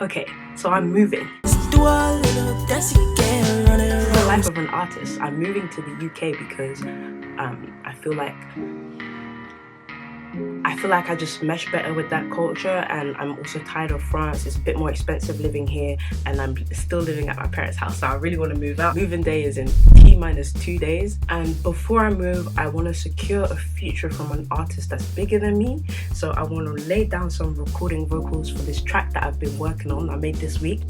Okay, so I'm moving. The life of an artist. I'm moving to the UK because I feel like I just mesh better with that culture, and I'm also tired of France. It's a bit more expensive living here, and I'm still living at my parents' house, so I really want to move out. Moving day is in T-2 days, and before I move, I want to secure a feature from an artist that's bigger than me. So I want to lay down some recording vocals for this track that I've been working on, I made this week.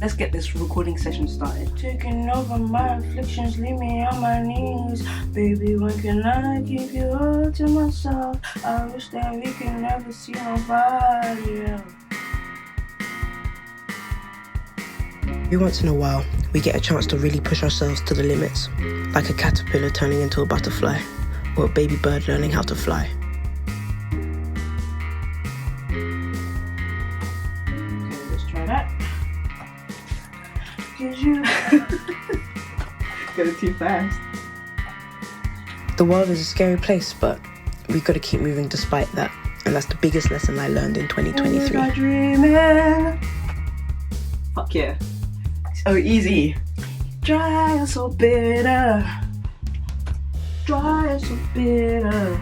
Let's get this recording session started. Taking over my afflictions, leave me on my knees. Baby, when can I give you all to myself? I wish that we can never see nobody else. Every once in a while, we get a chance to really push ourselves to the limits. Like a caterpillar turning into a butterfly, or a baby bird learning how to fly. Okay, let's try that. Go too fast. The world is a scary place, but we've got to keep moving despite that. And that's the biggest lesson I learned in 2023. Dreaming. Fuck yeah. So easy. Dry and so bitter. Dry and so bitter.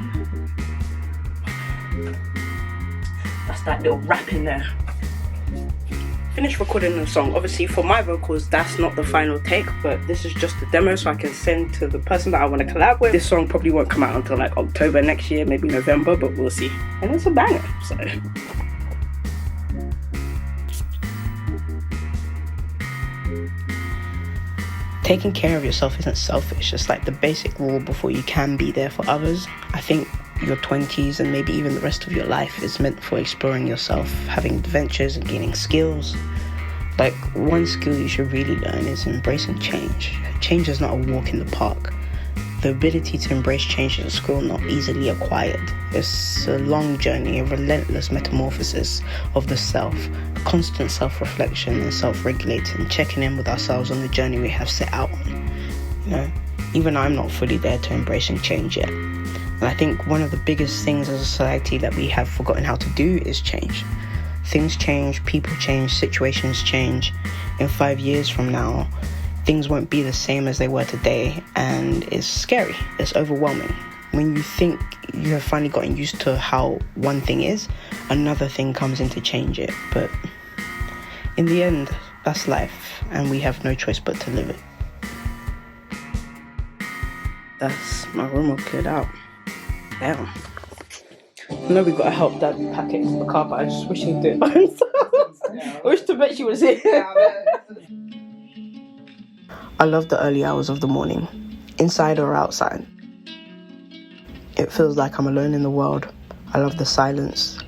That's that little rap in there. Finished recording the song. Obviously for my vocals that's not the final take, but this is just a demo so I can send to the person that I want to collab with. This song probably won't come out until like October next year, maybe November, but we'll see. And it's a banger, so. Taking care of yourself isn't selfish. It's like the basic rule before you can be there for others. I think your 20s and maybe even the rest of your life is meant for exploring yourself, having adventures and gaining skills. Like, one skill you should really learn is embracing change. Change is not a walk in the park. The ability to embrace change is a skill not easily acquired. It's a long journey, a relentless metamorphosis of the self, constant self-reflection and self-regulating, checking in with ourselves on the journey we have set out on. You know, even I'm not fully there to embracing change yet. And I think one of the biggest things as a society that we have forgotten how to do is change. Things change, people change, situations change. In 5 years from now, things won't be the same as they were today, and it's scary, it's overwhelming. When you think you have finally gotten used to how one thing is, another thing comes in to change it. But in the end, that's life, and we have no choice but to live it. That's my room all cleared out. Damn. I know we gotta help Dad pack it into the car, but I just wish he'd do it by himself. I wish to bet she was here. I love the early hours of the morning, inside or outside. It feels like I'm alone in the world. I love the silence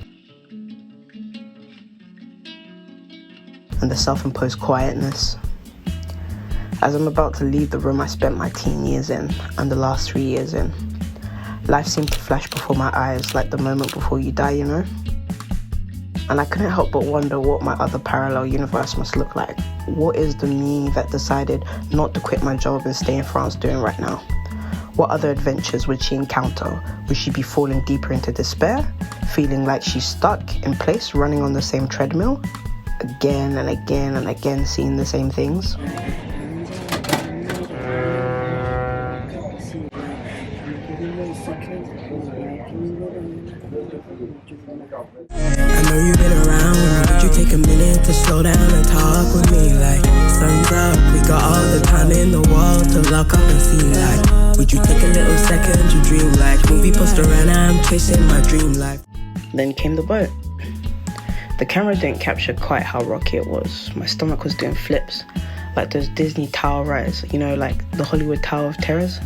and the self-imposed quietness. As I'm about to leave the room I spent my teen years in and the last 3 years in, life seemed to flash before my eyes like the moment before you die, you know? And I couldn't help but wonder what my other parallel universe must look like. What is the me that decided not to quit my job and stay in France doing right now? What other adventures would she encounter? Would she be falling deeper into despair? Feeling like she's stuck in place, running on the same treadmill? Again and again and again, seeing the same things? I know you've been around with me. Would you take a minute to slow down and talk with me? Like, sun's up, we got all the time in the world to lock up and see. Like, would you take a little second to dream? Like, movie poster and I'm chasing my dream life. Then came the boat. The camera didn't capture quite how rocky it was. My stomach was doing flips, like those Disney tower rides, you know, like the Hollywood Tower of Terrors.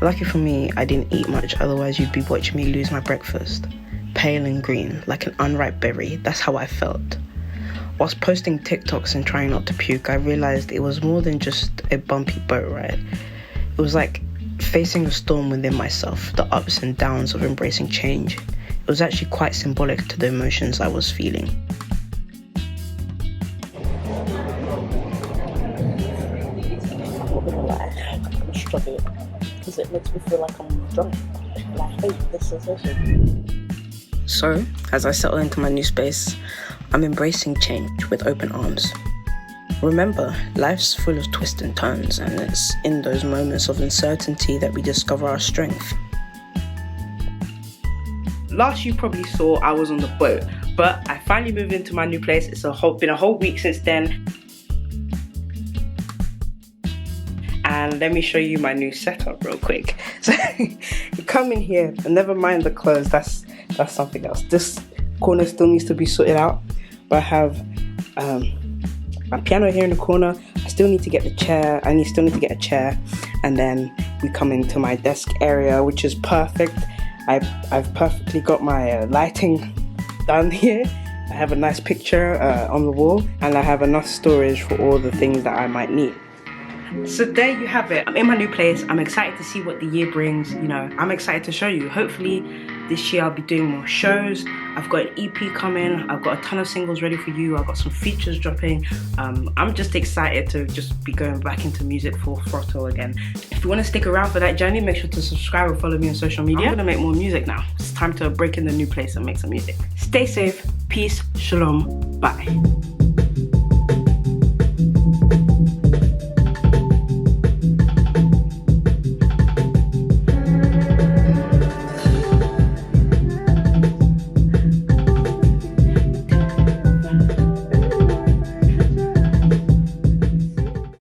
Lucky for me, I didn't eat much, otherwise you'd be watching me lose my breakfast. Pale and green, like an unripe berry, that's how I felt. Whilst posting TikToks and trying not to puke, I realised it was more than just a bumpy boat ride. It was like facing a storm within myself, the ups and downs of embracing change. It was actually quite symbolic to the emotions I was feeling. I'm not gonna lie, I'm struggling. because it makes me feel like I'm drunk. And I hate this sensation. So, as I settle into my new space, I'm embracing change with open arms. Remember, life's full of twists and turns, and it's in those moments of uncertainty that we discover our strength. Last you probably saw I was on the boat, but I finally moved into my new place. It's been a whole week since then. And let me show you my new setup real quick. So you come in here and never mind the clothes, that's something else. This corner still needs to be sorted out, but I have my piano here in the corner. I still need to get the chair. Still need to get a chair, and then we come into my desk area, which is perfect. I've perfectly got my lighting done here. I have a nice picture on the wall, and I have enough storage for all the things that I might need. So there you have it. I'm in my new place. I'm excited to see what the year brings. You know, I'm excited to show you. Hopefully this year I'll be doing more shows. I've got an EP coming. I've got a ton of singles ready for you. I've got some features dropping. I'm just excited to just be going back into music full throttle again. If you want to stick around for that journey, make sure to subscribe and follow me on social media. I'm gonna make more music now. It's time to break in the new place and make some music. Stay safe. Peace. Shalom. Bye.